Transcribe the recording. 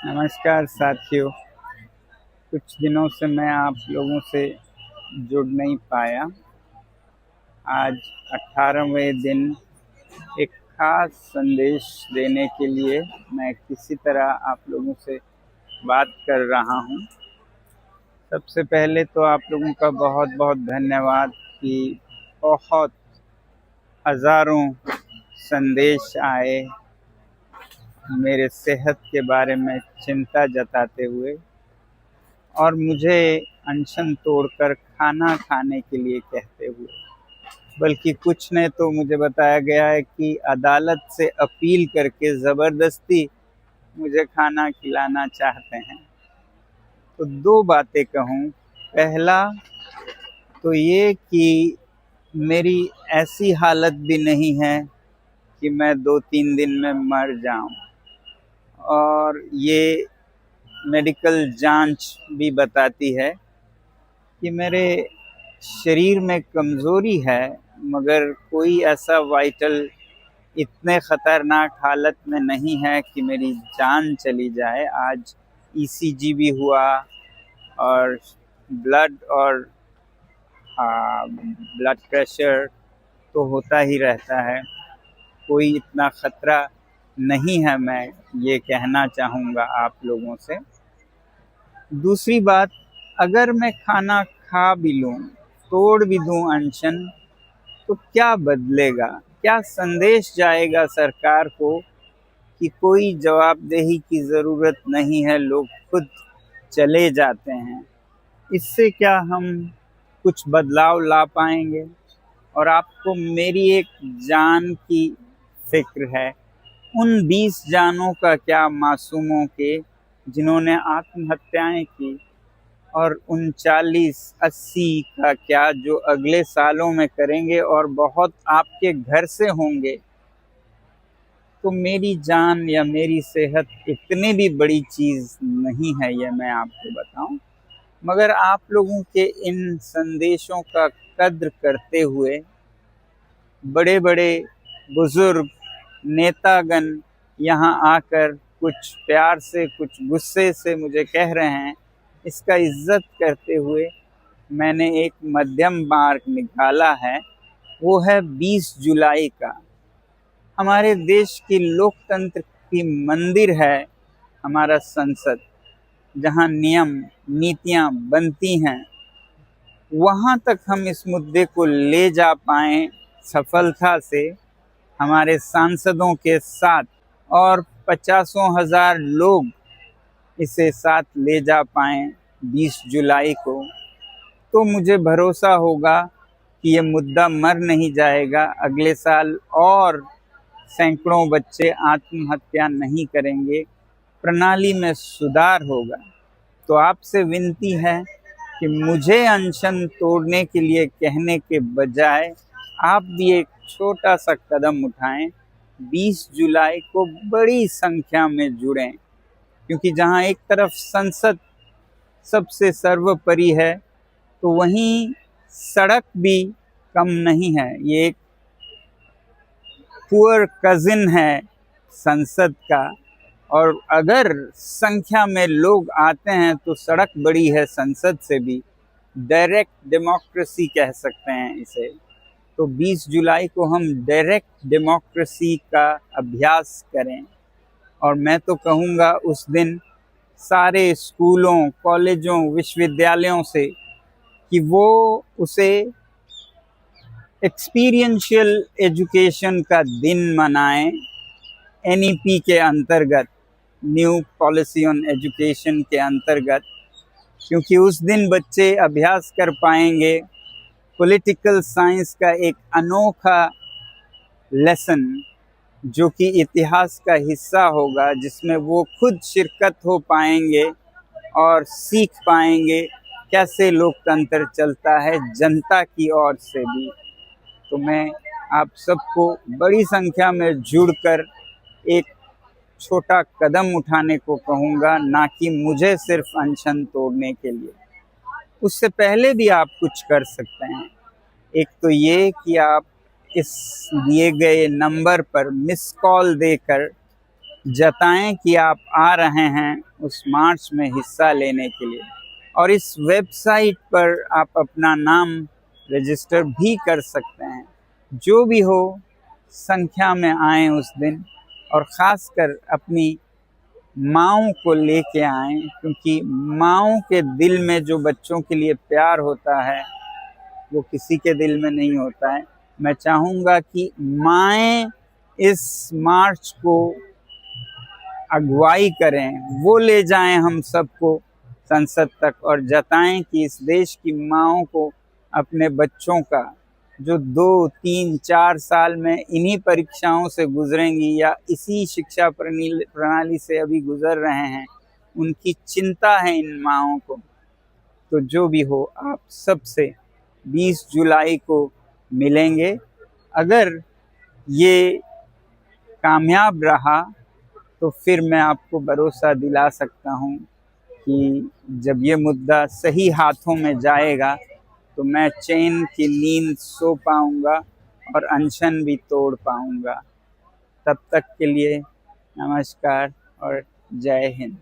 नमस्कार साथियों। कुछ दिनों से मैं आप लोगों से जुड़ नहीं पाया। आज 18वें दिन एक खास संदेश देने के लिए मैं किसी तरह आप लोगों से बात कर रहा हूँ। सबसे पहले तो आप लोगों का बहुत बहुत धन्यवाद कि बहुत हज़ारों संदेश आए मेरे सेहत के बारे में चिंता जताते हुए और मुझे अनशन तोड़कर खाना खाने के लिए कहते हुए। बल्कि कुछ ने तो मुझे बताया गया है कि अदालत से अपील करके ज़बरदस्ती मुझे खाना खिलाना चाहते हैं। तो दो बातें कहूँ। पहला तो ये कि मेरी ऐसी हालत भी नहीं है कि मैं 2-3 दिन में मर जाऊं, और ये मेडिकल जांच भी बताती है कि मेरे शरीर में कमज़ोरी है, मगर कोई ऐसा वाइटल इतने ख़तरनाक हालत में नहीं है कि मेरी जान चली जाए। आज ईसीजी भी हुआ और ब्लड प्रेशर तो होता ही रहता है। कोई इतना ख़तरा नहीं है, मैं ये कहना चाहूँगा आप लोगों से। दूसरी बात, अगर मैं खाना खा भी लूँ, तोड़ भी दूँ अनशन, तो क्या बदलेगा? क्या संदेश जाएगा सरकार को कि कोई जवाबदेही की ज़रूरत नहीं है, लोग खुद चले जाते हैं? इससे क्या हम कुछ बदलाव ला पाएंगे? और आपको मेरी एक जान की फिक्र है, उन 20 जानों का क्या, मासूमों के, जिन्होंने आत्महत्याएं की, और 39-80 का क्या जो अगले सालों में करेंगे, और बहुत आपके घर से होंगे। तो मेरी जान या मेरी सेहत इतनी भी बड़ी चीज़ नहीं है, ये मैं आपको बताऊं। मगर आप लोगों के इन संदेशों का कद्र करते हुए बड़े बड़े बुजुर्ग नेतागण यहाँ आकर कुछ प्यार से कुछ गुस्से से मुझे कह रहे हैं, इसका इज्जत करते हुए मैंने एक मध्यम मार्ग निकाला है। वो है 20 जुलाई का। हमारे देश की लोकतंत्र की मंदिर है हमारा संसद, जहाँ नियम नीतियाँ बनती हैं। वहाँ तक हम इस मुद्दे को ले जा पाएँ सफलता से हमारे सांसदों के साथ, और 50,000 लोग इसे साथ ले जा पाएँ 20 जुलाई को, तो मुझे भरोसा होगा कि ये मुद्दा मर नहीं जाएगा। अगले साल और सैकड़ों बच्चे आत्महत्या नहीं करेंगे, प्रणाली में सुधार होगा। तो आपसे विनती है कि मुझे अनशन तोड़ने के लिए कहने के बजाय आप भी एक छोटा सा कदम उठाएं, 20 जुलाई को बड़ी संख्या में जुड़ें। क्योंकि जहां एक तरफ संसद सबसे सर्वोपरि है, तो वहीं सड़क भी कम नहीं है। ये एक पुअर कजिन है संसद का, और अगर संख्या में लोग आते हैं तो सड़क बड़ी है संसद से भी। डायरेक्ट डेमोक्रेसी कह सकते हैं इसे। तो 20 जुलाई को हम डायरेक्ट डेमोक्रेसी का अभ्यास करें। और मैं तो कहूँगा उस दिन सारे स्कूलों, कॉलेजों, विश्वविद्यालयों से कि वो उसे एक्सपीरियंशियल एजुकेशन का दिन मनाएं, एनईपी के अंतर्गत, न्यू पॉलिसी ऑन एजुकेशन के अंतर्गत। क्योंकि उस दिन बच्चे अभ्यास कर पाएंगे पॉलिटिकल साइंस का एक अनोखा लेसन, जो कि इतिहास का हिस्सा होगा, जिसमें वो खुद शिरकत हो पाएंगे और सीख पाएंगे कैसे लोकतंत्र चलता है जनता की ओर से भी। तो मैं आप सबको बड़ी संख्या में जुड़कर एक छोटा कदम उठाने को कहूँगा, ना कि मुझे सिर्फ अनशन तोड़ने के लिए। उससे पहले भी आप कुछ कर सकते हैं। एक तो ये कि आप इस दिए गए नंबर पर मिस कॉल देकर जताएं कि आप आ रहे हैं उस मार्च में हिस्सा लेने के लिए। और इस वेबसाइट पर आप अपना नाम रजिस्टर भी कर सकते हैं। जो भी हो, संख्या में आएँ उस दिन, और ख़ासकर अपनी माँओं को लेके आएँ, क्योंकि माँओं के दिल में जो बच्चों के लिए प्यार होता है वो किसी के दिल में नहीं होता है। मैं चाहूँगा कि माएँ इस मार्च को अगुवाई करें, वो ले जाएं हम सबको संसद तक और जताएं कि इस देश की माँओं को अपने बच्चों का, जो 2, 3, 4 साल में इन्हीं परीक्षाओं से गुजरेंगी या इसी शिक्षा प्रणाली से अभी गुजर रहे हैं, उनकी चिंता है इन माँओं को। तो जो भी हो, आप सबसे 20 जुलाई को मिलेंगे। अगर ये कामयाब रहा तो फिर मैं आपको भरोसा दिला सकता हूँ कि जब ये मुद्दा सही हाथों में जाएगा तो मैं चैन की नींद सो पाऊँगा और अनशन भी तोड़ पाऊँगा। तब तक के लिए नमस्कार और जय हिंद।